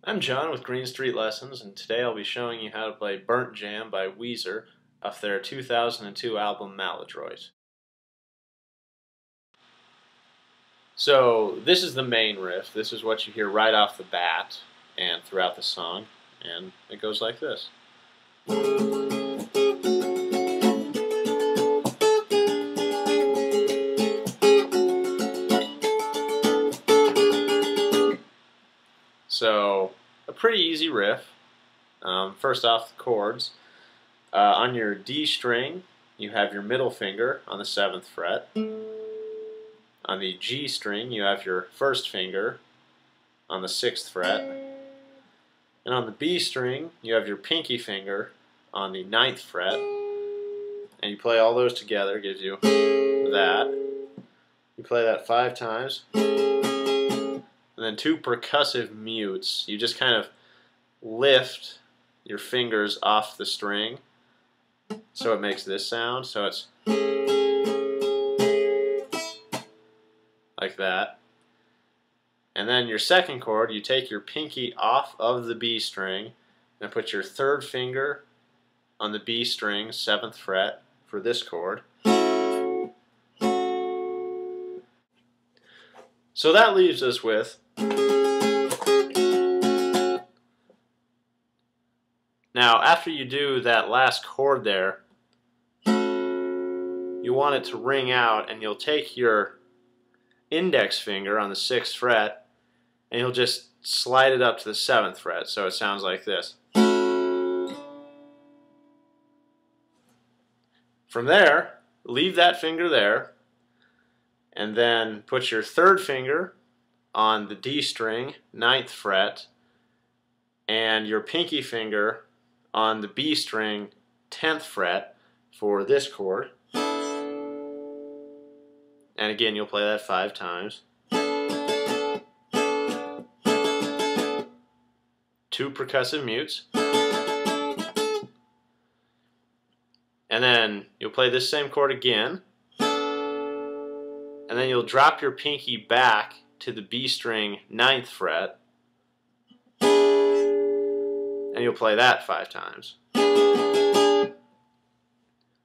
I'm John with Green Street Lessons, and today I'll be showing you how to play Burndt Jamb by Weezer off their 2002 album Maladroit. So this is the main riff. This is what you hear right off the bat and throughout the song, and it goes like this. So a pretty easy riff. First off, the chords. On your D string, you have your middle finger on the 7th fret. On the G string, you have your first finger on the 6th fret. And on the B string, you have your pinky finger on the 9th fret. And you play all those together, gives you that. You play that 5 times. And then 2 percussive mutes. You just kind of lift your fingers off the string so it makes this sound. So it's like that. And then your second chord, you take your pinky off of the B string and put your 3rd finger on the B string, 7th fret, for this chord. So that leaves us with now, after you do that last chord there, you want it to ring out, and you'll take your index finger on the 6th fret and you'll just slide it up to the 7th fret, so it sounds like this. From there, leave that finger there and then put your 3rd finger on the D string, 9th fret, and your pinky finger on the B string, 10th fret, for this chord. And again, you'll play that 5 times. 2 percussive mutes. And then you'll play this same chord again. And then you'll drop your pinky back to the B string, 9th fret. And you'll play that 5 times.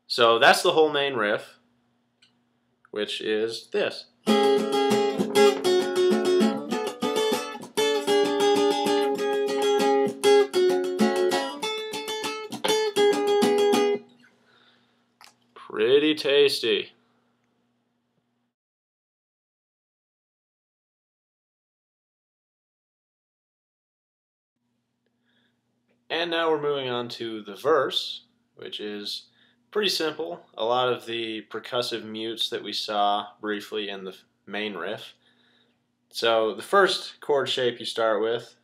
So that's the whole main riff, which is this. Pretty tasty. And now we're moving on to the verse, which is pretty simple. A lot of the percussive mutes that we saw briefly in the main riff. So the first chord shape you start with,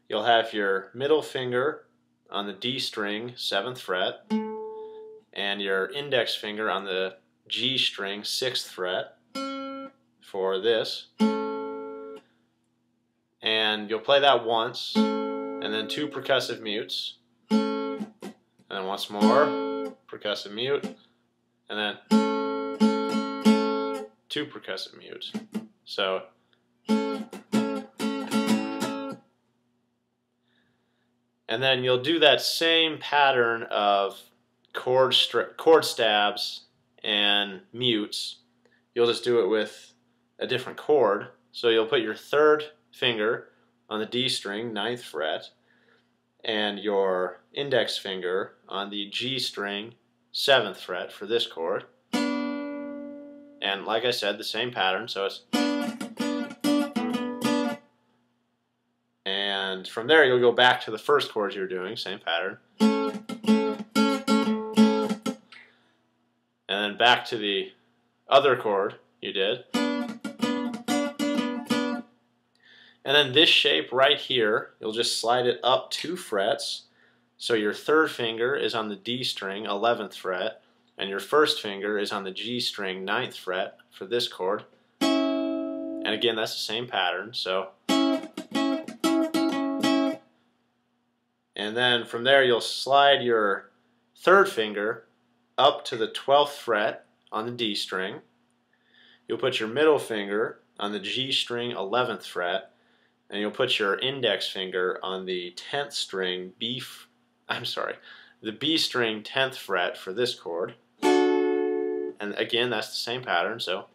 you'll have your middle finger on the D string, 7th fret, and your index finger on the G string, 6th fret, for this. And you'll play that once, and then 2 percussive mutes, and then once more, percussive mute, and then 2 percussive mutes. So and then you'll do that same pattern of chord stabs and mutes. You'll just do it with a different chord. So you'll put your 3rd finger on the D string, 9th fret, and your index finger on the G string, 7th fret, for this chord. And like I said, the same pattern, so it's. And from there you'll go back to the first chords you were doing, same pattern. And then back to the other chord you did. And then this shape right here, you'll just slide it up 2 frets. So your 3rd finger is on the D string, 11th fret, and your 1st finger is on the G string, 9th fret, for this chord. And again, that's the same pattern. So, and then from there you'll slide your 3rd finger up to the 12th fret on the D string. You'll put your middle finger on the G string, 11th fret, and you'll put your index finger on the 10th string the B string 10th fret for this chord. And again, that's the same pattern, so.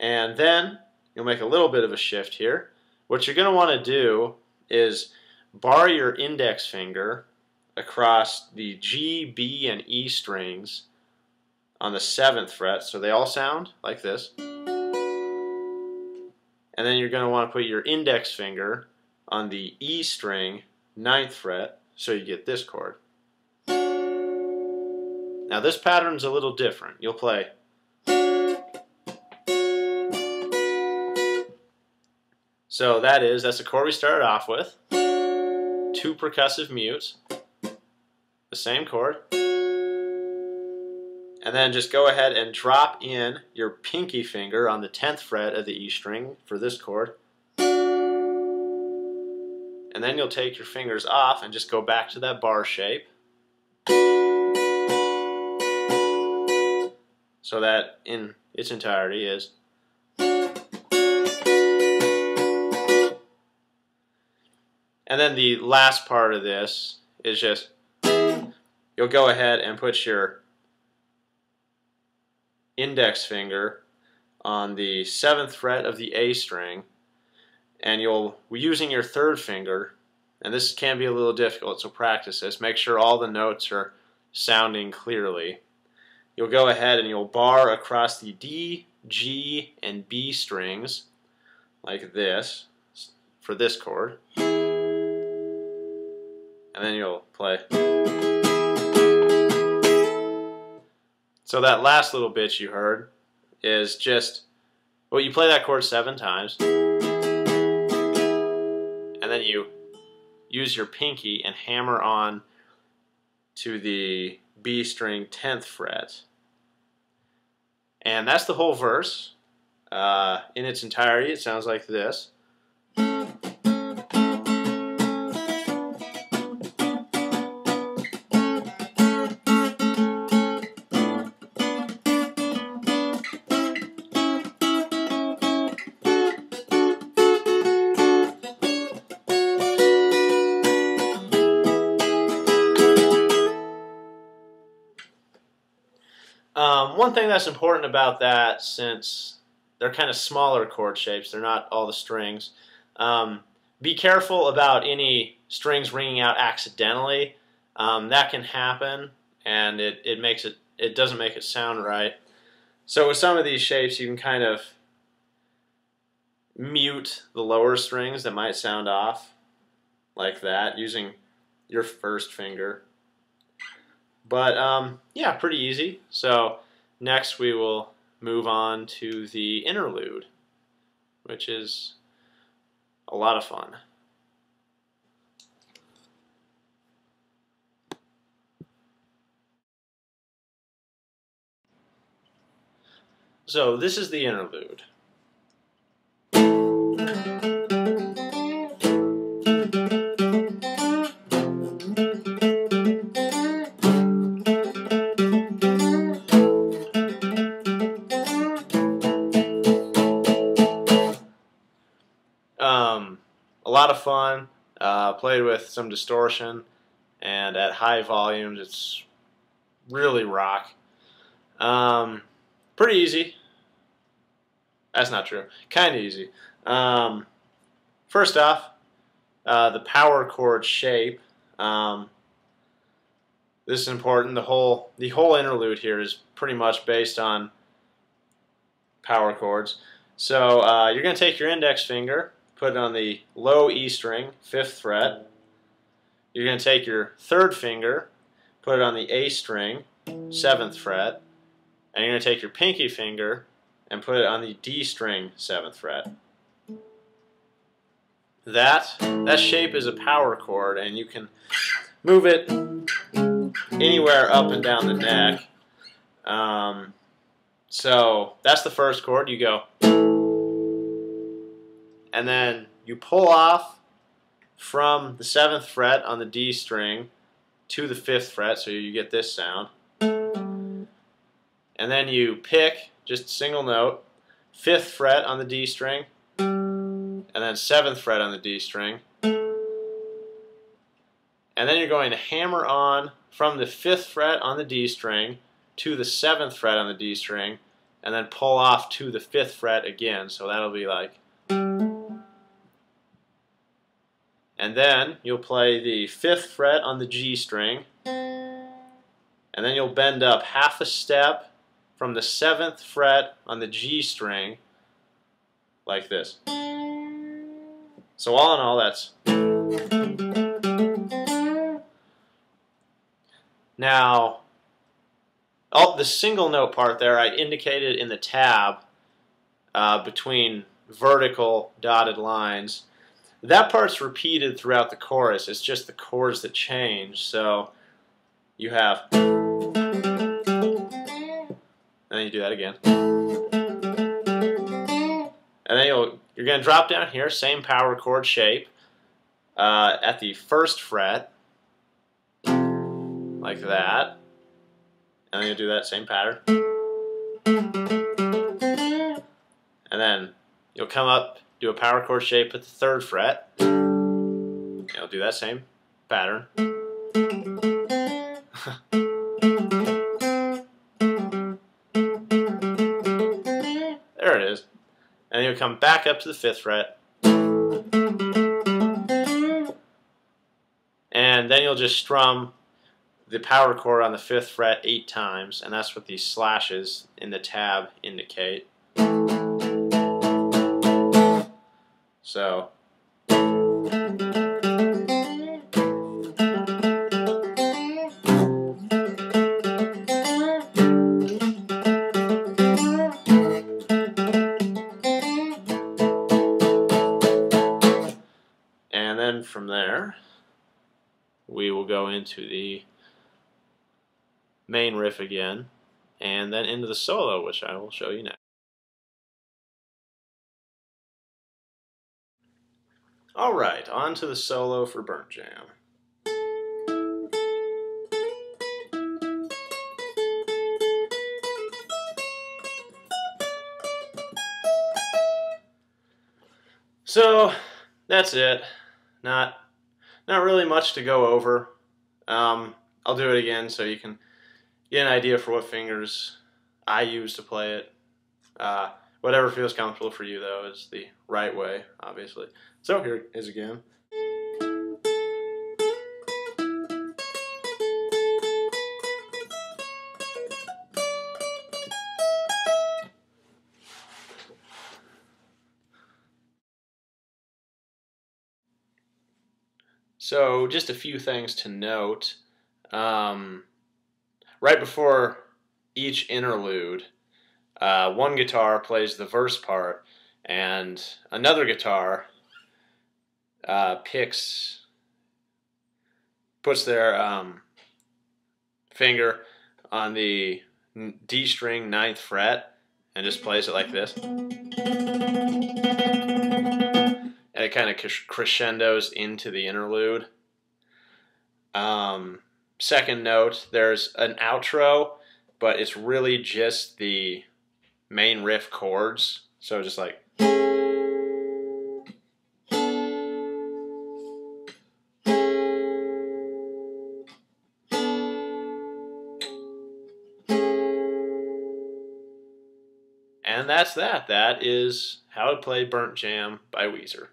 And then you'll make a little bit of a shift here. What you're going to want to do is bar your index finger across the G, B, and E strings on the 7th fret, so they all sound like this. And then you're going to want to put your index finger on the E string 9th fret, so you get this chord. Now this pattern's a little different. You'll play. So that's the chord we started off with. 2 percussive mutes, the same chord. And then just go ahead and drop in your pinky finger on the 10th fret of the E string for this chord. And then you'll take your fingers off and just go back to that bar shape. So that in its entirety is. And then the last part of this is just, you'll go ahead and put your index finger on the 7th fret of the A string, and you'll, using your 3rd finger, and this can be a little difficult, so practice this, make sure all the notes are sounding clearly. You'll go ahead and you'll bar across the D, G, and B strings like this for this chord. And then you'll play. So that last little bit you heard is just, well, you play that chord 7 times, and then you use your pinky and hammer on to the B string 10th fret. And that's the whole verse. In its entirety, it sounds like this. One thing that's important about that, since they're kind of smaller chord shapes, they're not all the strings, be careful about any strings ringing out accidentally. That can happen, and it doesn't make it sound right. So with some of these shapes, you can kind of mute the lower strings that might sound off like that using your 1st finger. But yeah, pretty easy. So next we will move on to the interlude, which is a lot of fun. So this is the interlude. A lot of fun, played with some distortion, and at high volumes it's really rock. Pretty easy. That's not true. Kind of easy. First off, the power chord shape. This is important. The whole interlude here is pretty much based on power chords. So you're going to take your index finger, put it on the low E string, 5th fret. You're going to take your 3rd finger, put it on the A string, 7th fret, and you're going to take your pinky finger and put it on the D string, 7th fret. That shape is a power chord, and you can move it anywhere up and down the neck. So that's the first chord. You go, and then you pull off from the 7th fret on the D string to the 5th fret, so you get this sound. And then you pick just a single note 5th fret on the D string, and then 7th fret on the D string. And then you're going to hammer on from the 5th fret on the D string to the 7th fret on the D string, and then pull off to the 5th fret again. So that'll be like. And then you'll play the 5th fret on the G string, and then you'll bend up half a step from the 7th fret on the G string, like this. So all in all, that's. Now, the single note part there I indicated in the tab between vertical dotted lines. That part's repeated throughout the chorus. It's just the chords that change. So you have, and then you do that again, and then you're going to drop down here, same power chord shape, at the 1st fret, like that, and then you'll do that same pattern, and then you'll come up, do a power chord shape at the 3rd fret, and you'll do that same pattern. There it is. And you'll come back up to the 5th fret, and then you'll just strum the power chord on the 5th fret 8 times, and that's what these slashes in the tab indicate. So and then from there we will go into the main riff again, and then into the solo, which I will show you next. Alright, on to the solo for Burndt Jamb. So that's it. Not really much to go over. I'll do it again so you can get an idea for what fingers I use to play it. Whatever feels comfortable for you, though, is the right way, obviously. So here it is again. So just a few things to note. Right before each interlude, one guitar plays the verse part, and another guitar puts their finger on the D string 9th fret and just plays it like this. And it kind of crescendos into the interlude. Second note, there's an outro, but it's really just the main riff chords. So just like. And that's that. That is how to play Burndt Jamb by Weezer.